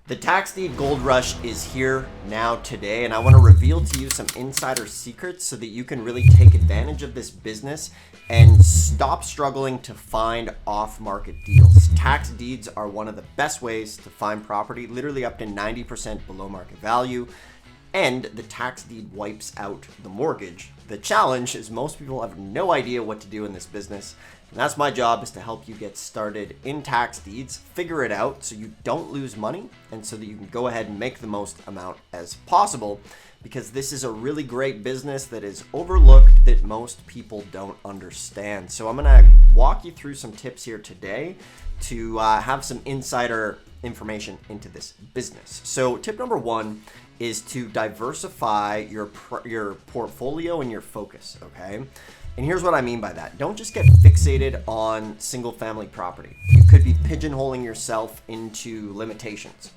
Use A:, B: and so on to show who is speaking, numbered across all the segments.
A: The tax deed gold rush is here now today, and I want to reveal to you some insider secrets so that you can really take advantage of this business and stop struggling to find off-market deals. Tax deeds are one of the best ways to find property, literally up to 90% below market value, and the tax deed wipes out the mortgage. The challenge is most people have no idea what to do in this business. And that's my job, is to help you get started in tax deeds, figure it out so you don't lose money and so that you can go ahead and make the most amount as possible, because this is a really great business that is overlooked that most people don't understand. So I'm gonna walk you through some tips here today to have some insider information into this business. So tip number one is to diversify your portfolio and your focus, okay? And here's what I mean by that. Don't just get fixated on single family property. You could be pigeonholing yourself into limitations.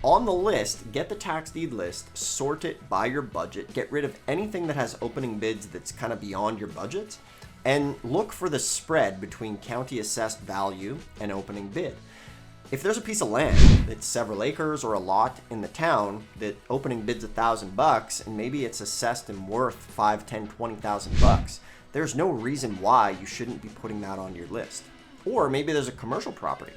A: On the list, get the tax deed list, sort it by your budget, get rid of anything that has opening bids that's kind of beyond your budget, and look for the spread between county assessed value and opening bid. If there's a piece of land that's several acres or a lot in the town that opening bid's $1,000 and maybe it's assessed and worth 5, 10, 20,000 bucks, there's no reason why you shouldn't be putting that on your list. Or maybe there's a commercial property,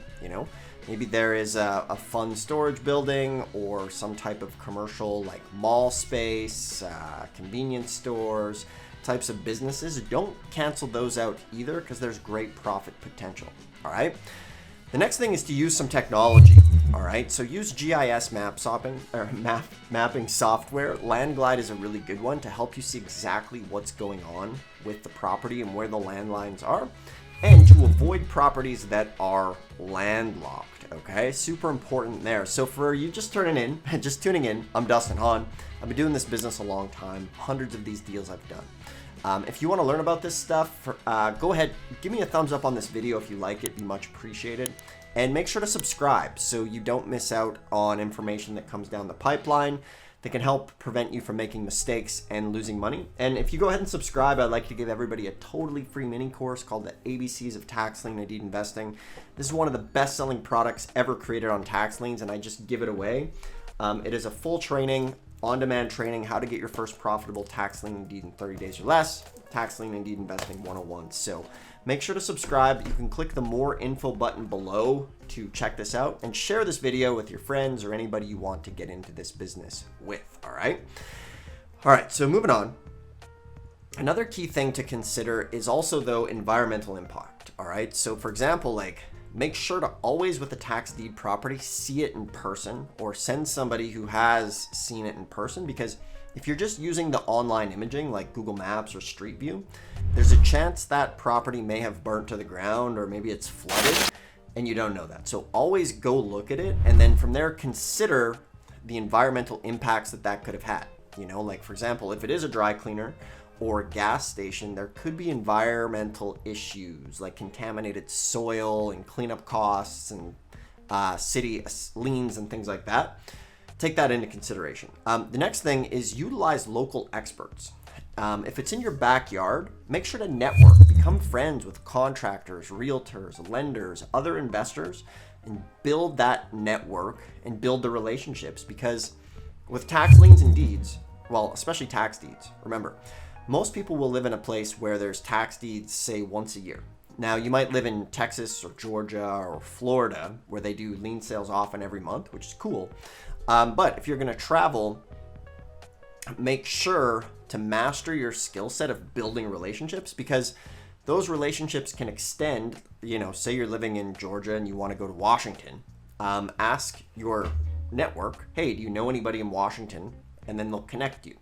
A: maybe there is a fun storage building or some type of commercial like mall space, convenience stores, types of businesses. Don't cancel those out either, because there's great profit potential. All right. The next thing is to use some technology. All right, so use GIS mapping software. Landglide is a really good one to help you see exactly what's going on with the property and where the landlines are, and to avoid properties that are landlocked. Okay, super important there. So for you just tuning in, I'm Dustin Hahn. I've been doing this business a long time. Hundreds of these deals I've done. If you want to learn about this stuff, go ahead, give me a thumbs up on this video if you like it. Be much appreciated. And make sure to subscribe so you don't miss out on information that comes down the pipeline that can help prevent you from making mistakes and losing money. And if you go ahead and subscribe, I'd like to give everybody a totally free mini course called the ABCs of Tax Lien Deed Investing. This is one of the best-selling products ever created on tax liens, and I just give it away. It is a full training, on-demand training, how to get your first profitable tax lien deed in 30 days or less, Tax Lien Deed Investing 101. So make sure to subscribe. You can click the more info button below to check this out, and share this video with your friends or anybody you want to get into this business with. All right, so moving on. Another key thing to consider is also, though, environmental impact. All right, so for example, make sure to always, with a tax deed property, see it in person or send somebody who has seen it in person, because if you're just using the online imaging like Google Maps or Street View, there's a chance that property may have burnt to the ground, or maybe it's flooded and you don't know that. So always go look at it, and then from there consider the environmental impacts that could have had. Like for example, if it is a dry cleaner or gas station, there could be environmental issues like contaminated soil and cleanup costs and city liens and things like that. Take that into consideration. The next thing is utilize local experts. If it's in your backyard, make sure to network, become friends with contractors, realtors, lenders, other investors, and build that network and build the relationships. Because with tax liens and deeds, well, especially tax deeds, remember, most people will live in a place where there's tax deeds, say, once a year. Now, you might live in Texas or Georgia or Florida, where they do lien sales often every month, which is cool. But if you're going to travel, make sure to master your skill set of building relationships, because those relationships can extend. Say you're living in Georgia and you want to go to Washington. Ask your network, hey, do you know anybody in Washington? And then they'll connect you.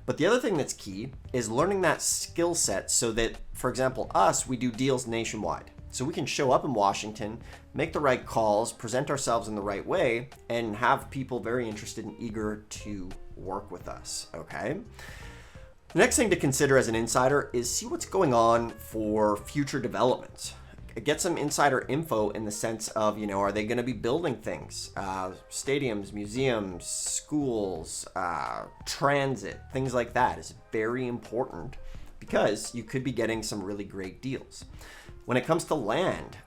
A: But the other thing that's key is learning that skill set so that, for example, we do deals nationwide. So we can show up in Washington, make the right calls, present ourselves in the right way, and have people very interested and eager to work with us, okay? The next thing to consider as an insider is see what's going on for future developments. Get some insider info in the sense of, are they going to be building things? Stadiums, museums, schools, transit, things like that is very important, because you could be getting some really great deals. When it comes to land,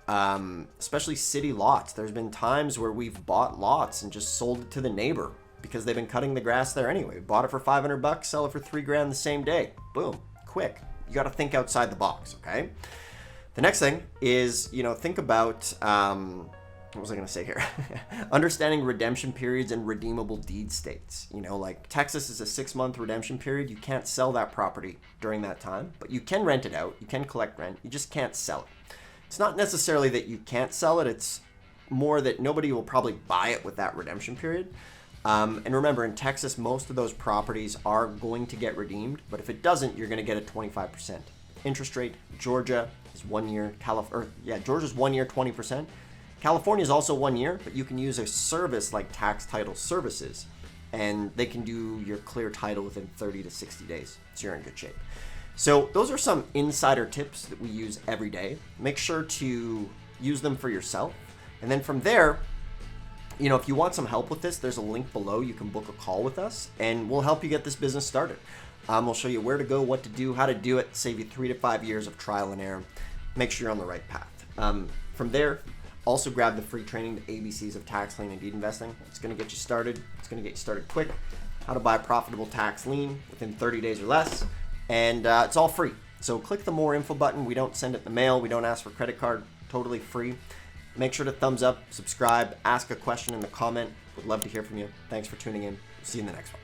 A: especially city lots, there's been times where we've bought lots and just sold it to the neighbor because they've been cutting the grass there anyway. Bought it for $500, sell it for $3,000 the same day. Boom, quick. You got to think outside the box, okay? The next thing is, think about, what was I going to say here? Understanding redemption periods and redeemable deed states. Like Texas is a 6-month redemption period. You can't sell that property during that time, but you can rent it out. You can collect rent. You just can't sell it. It's not necessarily that you can't sell it. It's more that nobody will probably buy it with that redemption period. And remember, in Texas, most of those properties are going to get redeemed, but if it doesn't, you're going to get a 25% interest rate. Georgia is 1 year. Georgia's 1 year, 20%. California is also 1 year, but you can use a service like Tax Title Services, and they can do your clear title within 30 to 60 days. So you're in good shape. So those are some insider tips that we use every day. Make sure to use them for yourself. And then from there, if you want some help with this, there's a link below. You can book a call with us, and we'll help you get this business started. We'll show you where to go, what to do, how to do it, save you 3 to 5 years of trial and error. Make sure you're on the right path. From there, also grab the free training, the ABCs of tax lien and deed investing. It's going to get you started. It's going to get you started quick. How to buy a profitable tax lien within 30 days or less. And it's all free. So click the more info button. We don't send it in the mail. We don't ask for credit card. Totally free. Make sure to thumbs up, subscribe, ask a question in the comment. Would love to hear from you. Thanks for tuning in. See you in the next one.